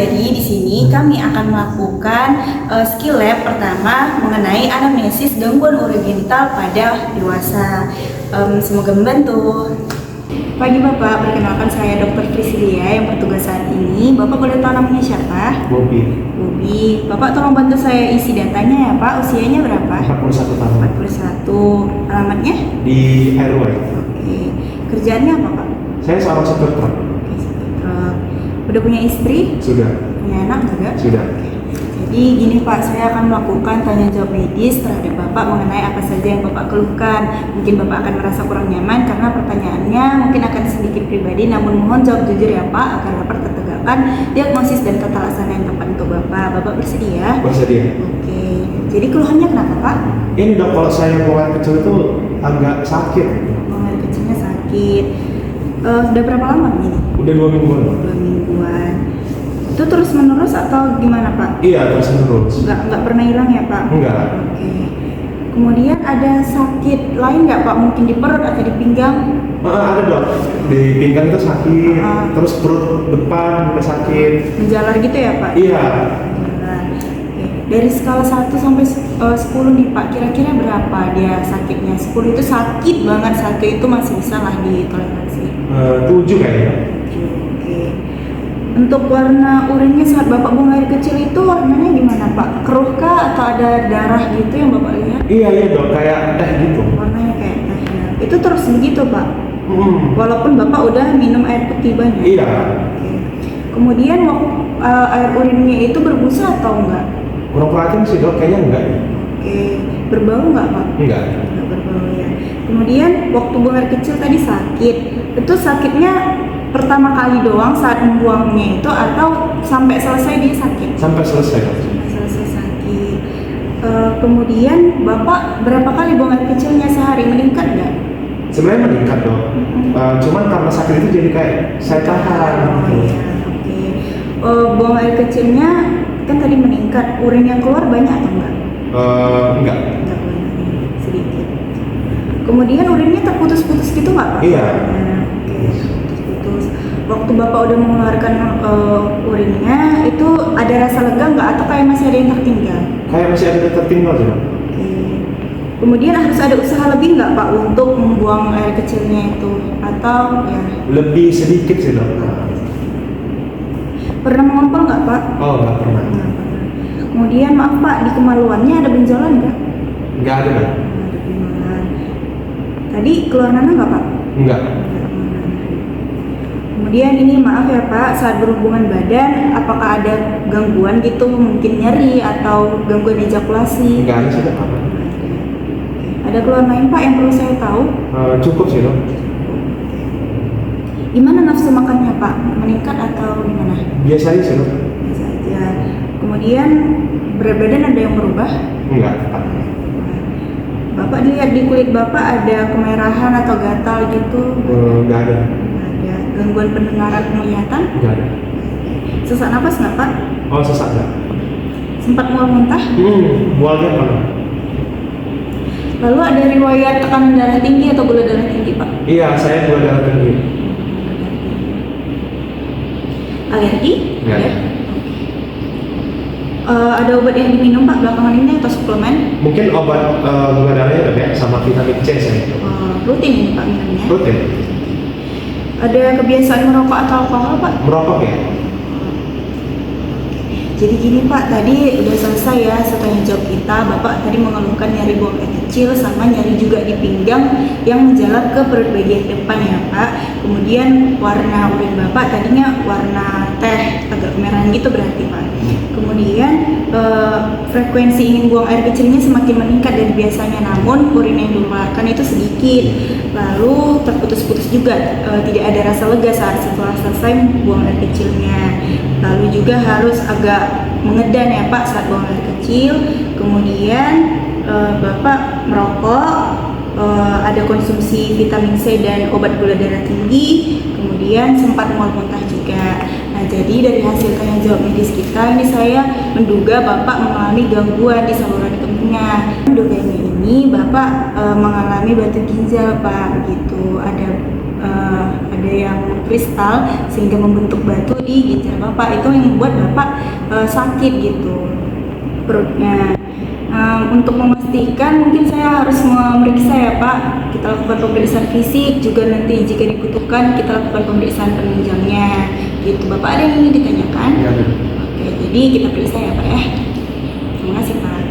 Jadi di sini kami akan melakukan skill lab pertama mengenai anamnesis gangguan urogenital pada dewasa. Semoga membantu. Pagi Bapak, perkenalkan saya Dr. Priscilia yang bertugas saat ini. Bapak boleh tahu namanya siapa? Bobi. Bobi. Bapak tolong bantu saya isi datanya ya Pak. Usianya berapa? 41 tahun. 41. Alamatnya? Di RW. Oke. Kerjaannya apa Pak? Saya seorang supir truk. Oke, supir truk. Udah punya istri? Sudah. Punya anak juga? Sudah. Oke. Jadi gini Pak, saya akan melakukan tanya jawab medis terhadap Bapak mengenai apa saja yang Bapak keluhkan. Mungkin Bapak akan merasa kurang nyaman karena pertanyaannya mungkin akan sedikit pribadi, namun mohon jawab jujur ya Pak agar dapat tertegakkan diagnosis dan tata laksana yang tepat untuk Bapak. Bapak bersedia? Bersedia. Oke. Jadi keluhannya kenapa Pak? Ini dok, kalau saya buang air kecil itu agak sakit. Buang air kecilnya sakit. Sudah berapa lama ini? Udah 2 mingguan. 2 mingguan. Itu terus menerus atau gimana Pak? Iya, terus menerus. Nggak pernah hilang ya Pak? Enggak. Oke. Kemudian ada sakit lain nggak Pak? Mungkin di perut atau di pinggang? Ada dok. Di pinggang itu sakit. Terus perut depan juga sakit. Menjalar gitu ya Pak? Iya. Menjalar. Oke. Dari skala 1 sampai 10 nih Pak, kira-kira berapa dia sakitnya? 10 itu sakit banget, 1 itu masih bisa lah ditoleransi. 7 kayaknya. Oke. Untuk warna urinnya saat Bapak buang air kecil itu warnanya gimana Pak? Keruh kah atau ada darah gitu yang Bapak lihat? Iya dok, kayak teh gitu. Warnanya kayak teh ya. Itu terus begitu Pak? Walaupun Bapak udah minum air putih banyak? Iya. Oke. Kemudian air urinnya itu berbusa atau enggak? Kurang perhatian sih dok, kayaknya enggak. Oke. Berbau enggak Pak? Enggak. Enggak berbau ya. Kemudian waktu buang air kecil tadi sakit. Itu sakitnya pertama kali doang saat membuangnya itu atau sampai selesai dia sakit? Sampai selesai. Sampai selesai sakit. Kemudian Bapak berapa kali buang air kecilnya sehari? Meningkat nggak? Sebenarnya meningkat dok. Cuman karena sakit itu jadi kayak saya tahan. Oh iya, oke. Buang air kecilnya kan tadi meningkat. Urin yang keluar banyak atau enggak? Enggak. Enggak banyak, sedikit. Kemudian urinnya terputus-putus gitu nggak Pak? Iya. Oke, putus-putus. Waktu Bapak udah mengeluarkan urinnya, itu ada rasa lega nggak atau kayak masih ada yang tertinggal? Kayak masih ada yang tertinggal sih dok. Oke. Kemudian harus ada usaha lebih nggak Pak untuk membuang air kecilnya itu? Atau ya? Lebih sedikit sih dok. Pernah mengompol nggak Pak? Oh nggak pernah. Nggak pernah. Kemudian maaf Pak, di kemaluannya ada benjolan nggak? Nggak ada dok. Ada benjolan. Tadi keluar nanah nggak Pak? Enggak. Kemudian ini maaf ya Pak, saat berhubungan badan apakah ada gangguan gitu, mungkin nyeri atau gangguan ejakulasi? Nggak ada sih dok. Ada keluhan lain Pak yang perlu saya tahu? Cukup sih dok. Gimana nafsu makannya Pak? Meningkat atau gimana? Biasa aja sih dok. Biasa aja. Kemudian berat badan ada yang berubah? Enggak. Bapak dilihat di kulit Bapak ada kemerahan atau gatal gitu? Nggak ada. Ada gangguan pendengaran penglihatan? Nggak ada. Sesak napas nggak Pak? Oh sesak nggak? Sempat mual muntah? Mualnya mana? Lalu ada riwayat tekanan darah tinggi atau gula darah tinggi Pak? Iya, saya gula darah tinggi. Alergi? Nggak ada. Ada obat yang diminum Pak belakangan ini atau suplemen? Mungkin obat gula darahnya dok ya, sama vitamin C saya itu. Rutin ini Pak minumnya? Rutin. Ada kebiasaan merokok atau alkohol Pak? Merokok ya? Jadi gini Pak, tadi udah selesai ya setelah jawab kita. Bapak tadi mengeluhkan nyeri buang air kecil sama nyeri juga di pinggang yang menjalar ke perut bagian depan ya Pak. Kemudian warna urin Bapak tadinya warna teh agak kemerahan gitu berarti Pak. Kemudian frekuensi ingin buang air kecilnya semakin meningkat dari biasanya, namun urin yang dikeluarkan itu sedikit. Lalu terputus-putus juga, tidak ada rasa lega saat setelah selesai buang air kecilnya. Lalu juga harus agak mengedan ya Pak saat buang air kecil. Kemudian Bapak merokok, ada konsumsi vitamin C dan obat gula darah tinggi, kemudian sempat mual muntah juga. Nah, jadi dari hasil tanya jawab medis kita ini saya menduga Bapak mengalami gangguan di saluran kemihnya. Duganya ini Bapak mengalami batu ginjal Pak, begitu. Ada ada yang kristal sehingga membentuk batu di ginjal Bapak. Itu yang membuat Bapak sakit gitu perutnya. Untuk memastikan mungkin saya harus memeriksa ya Pak. Kita lakukan pemeriksaan fisik, juga nanti jika dibutuhkan kita lakukan pemeriksaan penunjangnya gitu. Bapak ada yang ingin ditanyakan? Ya, Oke, jadi kita periksa ya Pak ya. Terima kasih Pak.